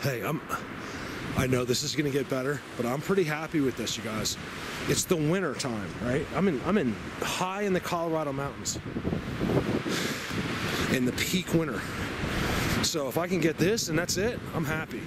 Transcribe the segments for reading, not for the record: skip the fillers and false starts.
Hey, I know this is gonna get better, but I'm pretty happy with this, you guys. It's the winter time, right? I'm in high in the Colorado mountains in the peak winter. So if I can get this and that's it, I'm happy.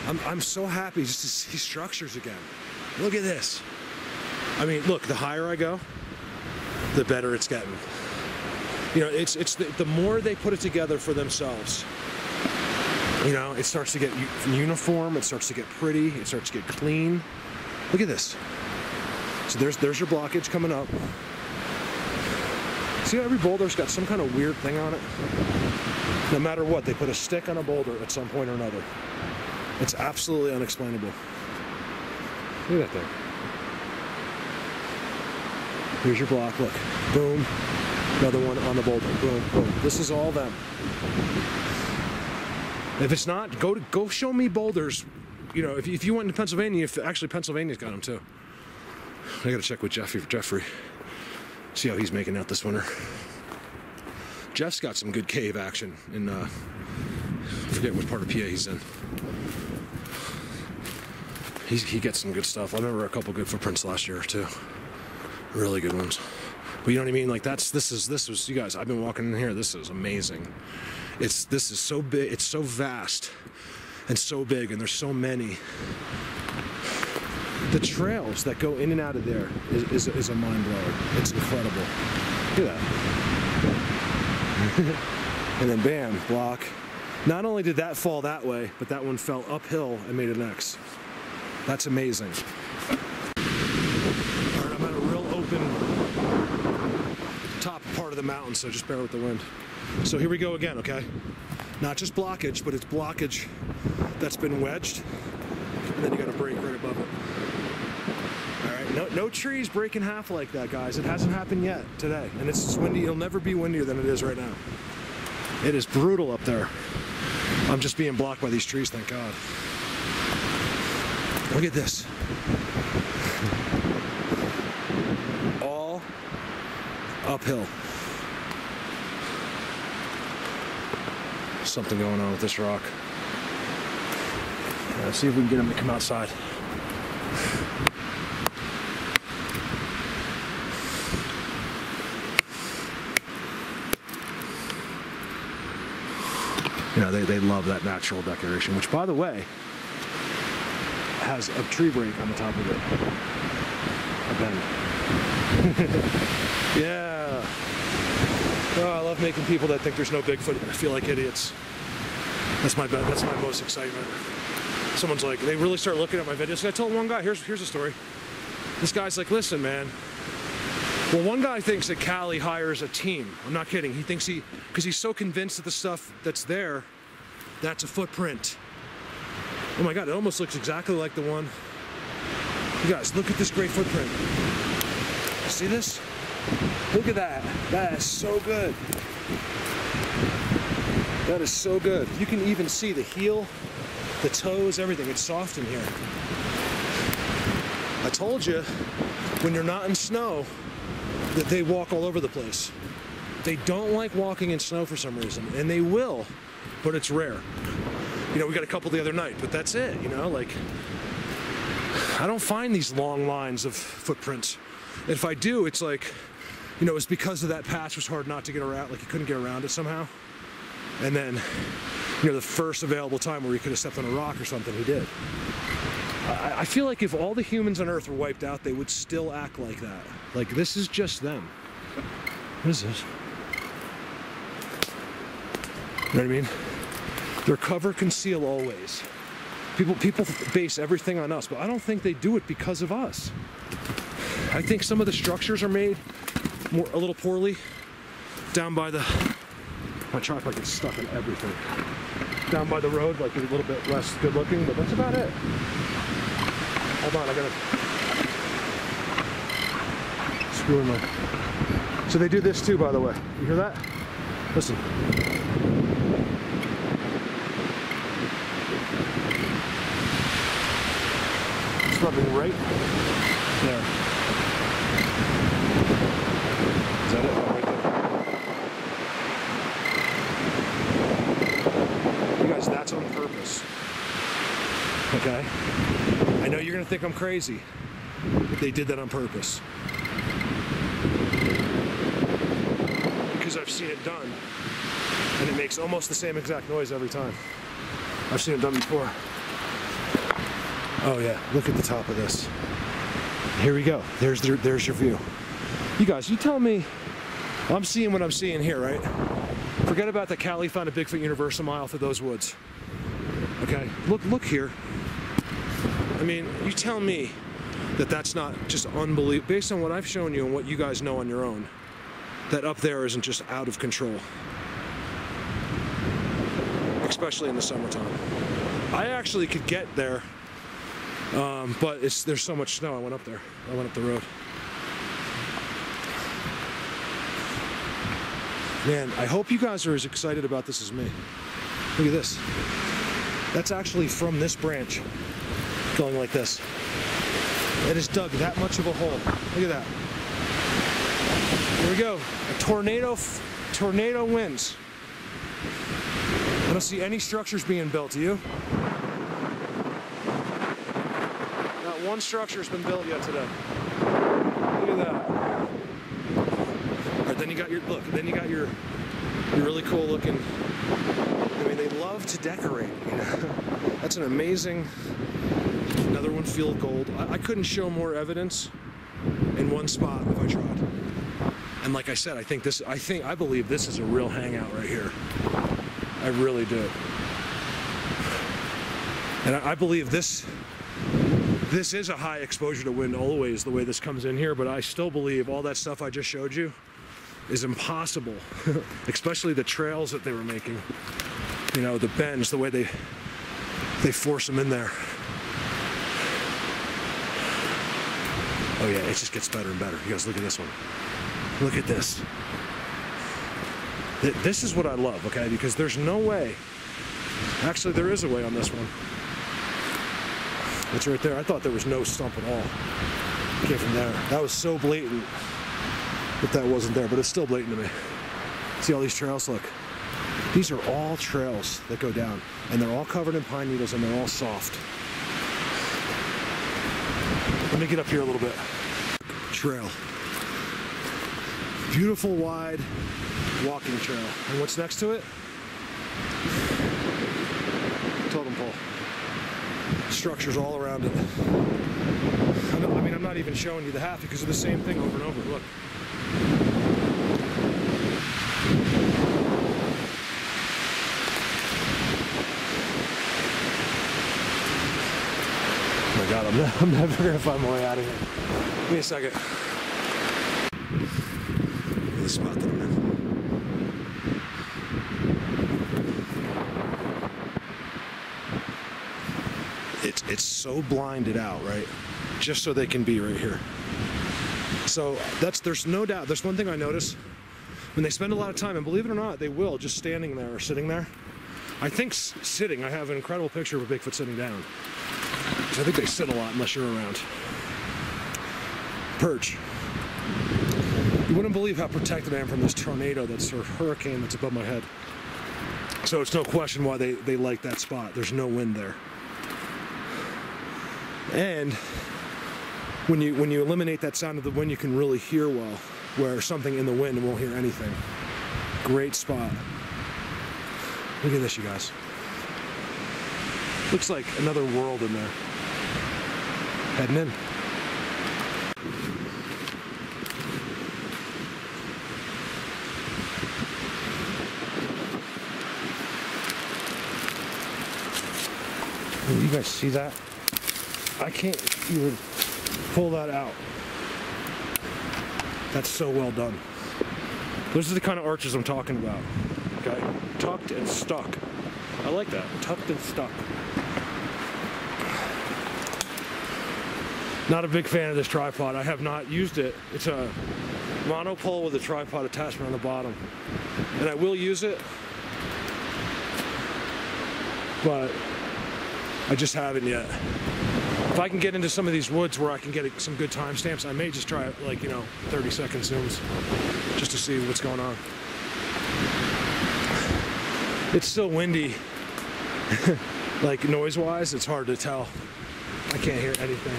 I'm so happy just to see structures again. Look at this. I mean, look, the higher I go, the better it's getting. You know, it's the more they put it together for themselves, you know, it starts to get uniform, it starts to get pretty, it starts to get clean. Look at this. So there's your blockage coming up. See how every boulder's got some kind of weird thing on it? No matter what, they put a stick on a boulder at some point or another. It's absolutely unexplainable. Look at that thing. Here's your block, look. Boom. Another one on the boulder. Boom, boom. This is all them. If it's not, go show me boulders. You know, if you went to Pennsylvania, actually Pennsylvania's got them too. I gotta check with Jeffrey. See how he's making out this winter. Jeff's got some good cave action in, I forget what part of PA he's in. He gets some good stuff. I remember a couple good footprints last year too. Really good ones. But you know what I mean? Like this was, you guys, I've been walking in here, this is amazing. This is so big, it's so vast and so big, and there's so many. The trails that go in and out of there is a mind blower. It's incredible. Look at that. And then bam, block. Not only did that fall that way, but that one fell uphill and made an X. That's amazing. All right, I'm at a real open top part of the mountain, so just bear with the wind. So here we go again, okay? Not just blockage, but it's blockage that's been wedged, and then you got a break right above it. All right, no trees break in half like that, guys. It hasn't happened yet today, and it's windy. It'll never be windier than it is right now. It is brutal up there. I'm just being blocked by these trees, thank God. Look at this. All uphill. Something going on with this rock. Let's see if we can get him to come outside. You know, they love that natural decoration, which, by the way, has a tree break on the top of it. A bend. Yeah. Oh, I love making people that think there's no Bigfoot feel like idiots. That's my most excitement. Someone's like, they really start looking at my videos. I told one guy, here's a story. This guy's like, listen, man. Well, one guy thinks that Cali hires a team. I'm not kidding. He thinks because he's so convinced that the stuff that's there, that's a footprint. Oh my God, it almost looks exactly like the one. You guys, look at this great footprint. See this? Look at that. That is so good. That is so good. You can even see the heel, the toes, everything. It's soft in here. I told you, when you're not in snow, that they walk all over the place. They don't like walking in snow for some reason, and they will, but it's rare. You know, we got a couple the other night, but that's it, you know, like, I don't find these long lines of footprints. If I do, it's like, you know, it's because of that patch was hard not to get around, like you couldn't get around it somehow. And then, you know, the first available time where he could have stepped on a rock or something, he did. I feel like if all the humans on Earth were wiped out, they would still act like that. Like, this is just them. What is this? You know what I mean? Their cover conceal always. People base everything on us, but I don't think they do it because of us. I think some of the structures are made a little poorly down by the... My tripod gets stuck in everything. Down by the road, like a little bit less good looking, but that's about it. Hold on, I gotta screw in my... So they do this too, by the way. You hear that? Listen. It's rubbing right there. Is that it? Oh, right there. You guys, that's on purpose. gonna think I'm crazy. They did that on purpose. Because I've seen it done, and it makes almost the same exact noise every time. I've seen it done before. Oh yeah, look at the top of this. Here we go. There's your view. You guys, you tell me. I'm seeing what I'm seeing here, right? Forget about the Cali found a Bigfoot Universal mile through those woods. Okay, look here. I mean, you tell me that that's not just unbelievable, based on what I've shown you and what you guys know on your own, that up there isn't just out of control. Especially in the summertime. I actually could get there, but there's so much snow. I went up there. I went up the road. Man, I hope you guys are as excited about this as me. Look at this. That's actually from this branch, going like this. It has dug that much of a hole. Look at that. Here we go. A tornado winds. I don't see any structures being built, do you? Not one structure's been built yet today. Look at that. All right, then you got your really cool looking. I mean, they love to decorate. You know? That's an amazing. Another one, field gold. I couldn't show more evidence in one spot if I tried. And like I said, I believe this is a real hangout right here. I really do. And I believe this is a high exposure to wind always, the way this comes in here, but I still believe all that stuff I just showed you is impossible. Especially the trails that they were making. You know, the bends, the way they force them in there. Oh yeah, it just gets better and better. You guys look at this one. Look at this. This is what I love, okay? Because there's no way. Actually, there is a way on this one. It's right there. I thought there was no stump at all. It came from there. That was so blatant that that wasn't there, but it's still blatant to me. See all these trails? Look. These are all trails that go down, and they're all covered in pine needles, and they're all soft. Let me get up here a little bit. Trail. Beautiful, wide walking trail. And what's next to it? Totem pole. Structures all around it. I mean, I'm not even showing you the half because of the same thing over and over. Look. Oh my God, I'm never gonna find my way out of here. Give me a second. Look at the spot that I'm in. It's so blinded out, right? Just so they can be right here. So there's no doubt. There's one thing I notice when they spend a lot of time, and believe it or not, they will, just standing there or sitting there. I think sitting. I have an incredible picture of a Bigfoot sitting down. So I think they sit a lot unless you're around. Perch. You wouldn't believe how protected I am from this tornado, or hurricane that's above my head. So it's no question why they like that spot. There's no wind there. And when you eliminate that sound of the wind, you can really hear well, where something in the wind won't hear anything. Great spot. Look at this, you guys. Looks like another world in there. Heading in. You guys see that? I can't even pull that out. That's so well done. Those are the kind of arches I'm talking about. Okay? Tucked and stuck. I like that. Tucked and stuck. Not a big fan of this tripod. I have not used it. It's a monopole with a tripod attachment on the bottom. And I will use it, but I just haven't yet. If I can get into some of these woods where I can get some good timestamps, I may just try it, like, 30-second zooms just to see what's going on. It's still windy. Like noise-wise, it's hard to tell. I can't hear anything.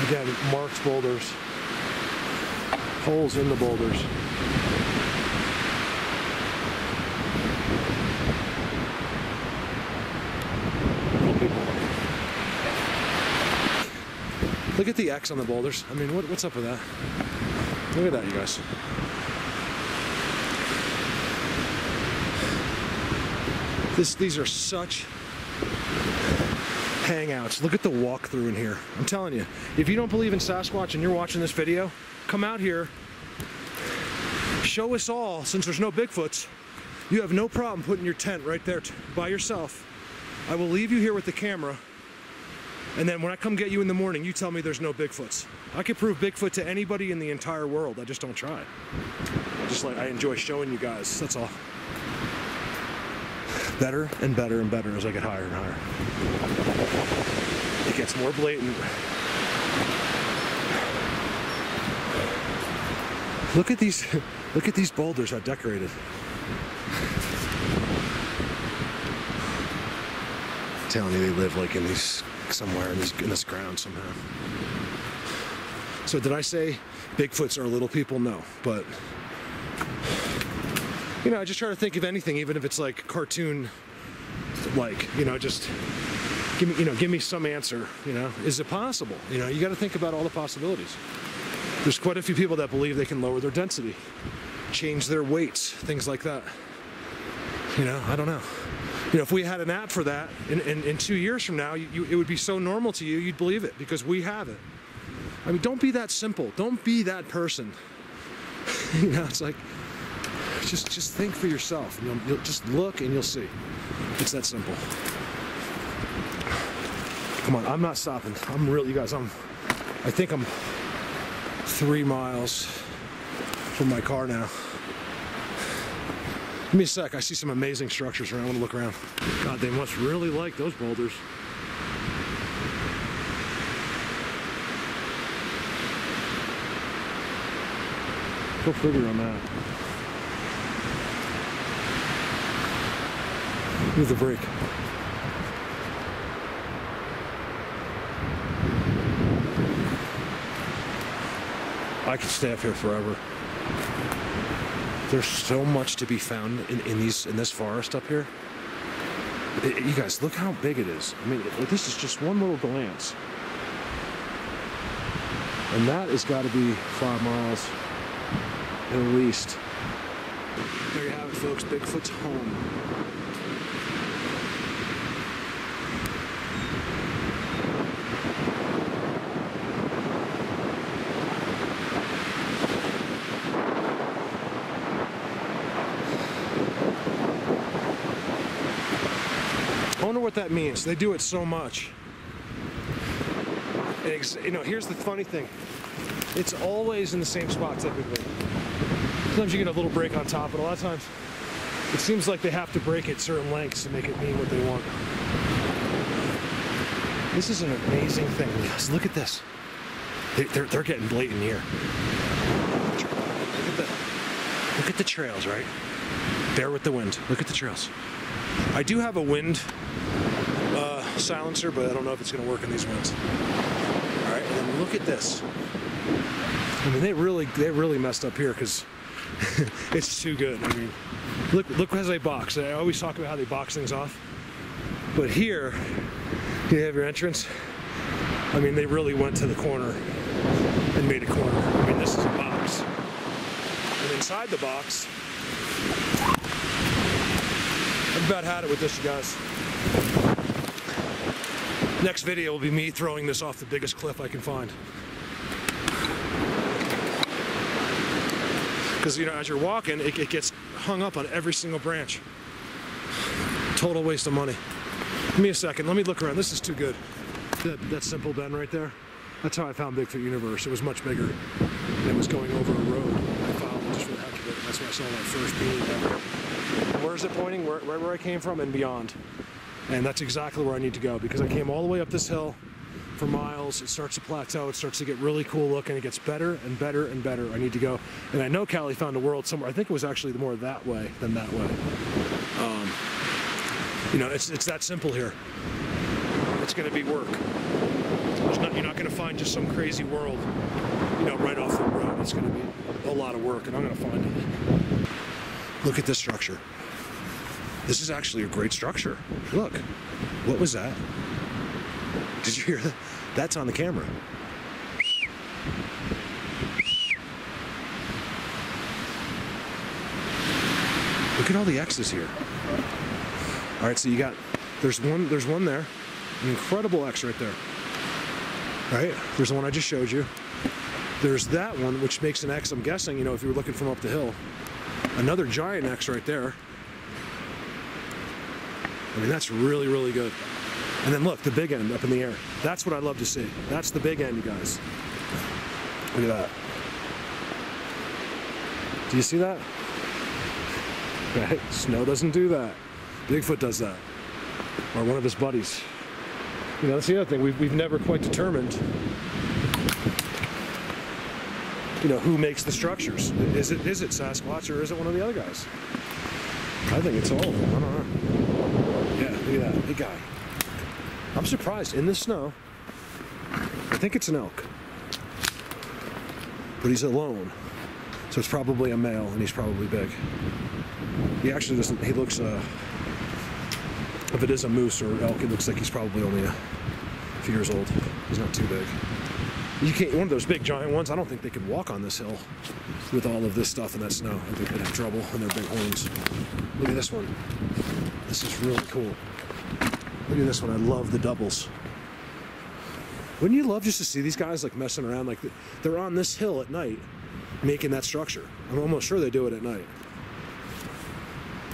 Again, marked boulders. Holes in the boulders. Look at the X on the boulders. I mean, what's up with that? Look at that, you guys. These are such hangouts. Look at the walkthrough in here. I'm telling you, if you don't believe in Sasquatch and you're watching this video, come out here. Show us all, since there's no Bigfoots, you have no problem putting your tent right there by yourself. I will leave you here with the camera, and then when I come get you in the morning, you tell me there's no Bigfoots. I can prove Bigfoot to anybody in the entire world. I just don't try. Just like I enjoy showing you guys, that's all. Better and better and better as I get higher and higher. It gets more blatant. Look at these boulders, how decorated. I'm telling you, they live like in these somewhere in this ground somehow. So did I say Bigfoots are little people? No, but you know, I just try to think of anything, even if it's like cartoon, like, you know, just give me some answer. You know, is it possible? You know, you got to think about all the possibilities. There's quite a few people that believe they can lower their density, change their weights, things like that. You know, I don't know. You know, if we had an app for that in 2 years from now, it would be so normal to you, you'd believe it because we have it. I mean, don't be that simple. Don't be that person. You know, it's like, just think for yourself. And you'll just look and you'll see. It's that simple. Come on, I'm not stopping. I'm real, you guys. I think I'm 3 miles from my car now. Give me a sec. I see some amazing structures around. I want to look around. God, they must really like those boulders. Go figure on that. Here's the break. I could stay up here forever. There's so much to be found in this forest up here. You guys, look how big it is. I mean, this is just one little glance. And that has got to be 5 miles at least. There you have it, folks. Bigfoot's home. I wonder what that means. They do it so much. You know, here's the funny thing. It's always in the same spot typically. Sometimes you get a little break on top, but a lot of times it seems like they have to break at certain lengths to make it mean what they want. This is an amazing thing. Guys, look at this. They're getting blatant here. Look at the trails, right? Bear with the wind. Look at the trails. I do have a wind silencer, but I don't know if it's going to work in these winds. All right, and then look at this. I mean, they really messed up here because it's too good. I mean, look as they box. I always talk about how they box things off, but here you have your entrance. I mean, they really went to the corner and made a corner. I mean, this is a box, and inside the box, I've about had it with this, you guys. Next video will be me throwing this off the biggest cliff I can find. Because, you know, as you're walking, it gets hung up on every single branch. Total waste of money. Give me a second. Let me look around. This is too good. That simple bend right there, that's how I found Bigfoot Universe. It was much bigger. And it was going over a road. I followed it just for the heck of it. That's where I saw that first beam ever. Where is it pointing? Right where I came from and beyond. And that's exactly where I need to go because I came all the way up this hill for miles. It starts to plateau. It starts to get really cool looking. It gets better and better and better. I need to go. And I know Callie found a world somewhere. I think it was actually more that way than that way. You know, it's that simple here. it's going to be work. You're not going to find just some crazy world, you know, right off the road. It's going to be a lot of work, and I'm going to find it. Look at this structure. This is actually a great structure. Look, what was that? Did you hear that? That's on the camera. Look at all the X's here. All right, so you got, there's one there, an incredible X right there. Right? There's the one I just showed you. There's that one, which makes an X, I'm guessing, you know, if you were looking from up the hill. Another giant X right there. I mean, that's really, really good. And then look, the big end up in the air. That's what I love to see. That's the big end, you guys. Look at that. Do you see that? Right? Snow doesn't do that. Bigfoot does that. Or one of his buddies. You know, that's the other thing. We've never quite determined, you know, who makes the structures. Is it Sasquatch or is it one of the other guys? I think it's all of them. I don't know. Yeah, look at that. Big guy. I'm surprised. In the snow, I think it's an elk. But he's alone. So it's probably a male, and he's probably big. He actually doesn't, he looks, if it is a moose or elk, it looks like he's probably only a few years old. He's not too big. You can't, one of those big giant ones, I don't think they could walk on this hill with all of this stuff in that snow. I think they'd have trouble in their big horns. Look at this one. This is really cool. Look at this one, I love the doubles. Wouldn't you love just to see these guys like messing around? Like they're on this hill at night making that structure. I'm almost sure they do it at night.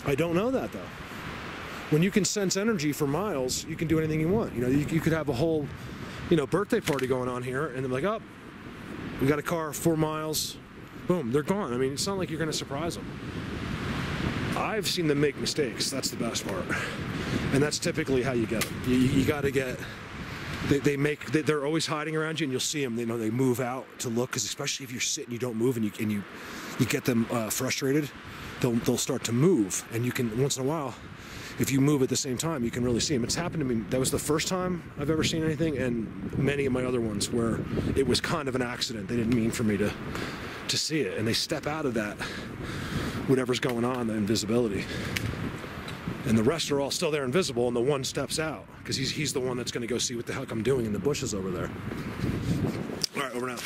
I don't know that though. When you can sense energy for miles, you can do anything you want. You know, you could have a whole, you know, birthday party going on here, and they're like, oh, we got a car 4 miles, boom, they're gone. I mean, it's not like you're going to surprise them. I've seen them make mistakes. That's the best part, and that's typically how you get them. You got to get. They're always hiding around you, and you'll see them. You know, they move out to look, because especially if you're sitting, you don't move, and you get them frustrated. They'll start to move, and you can once in a while, if you move at the same time, you can really see them. It's happened to me. That was the first time I've ever seen anything, and many of my other ones where it was kind of an accident. They didn't mean for me to see it, and they step out of that, whatever's going on, the invisibility. And the rest are all still there invisible, and the one steps out, because he's the one that's going to go see what the heck I'm doing in the bushes over there. All right, over and out.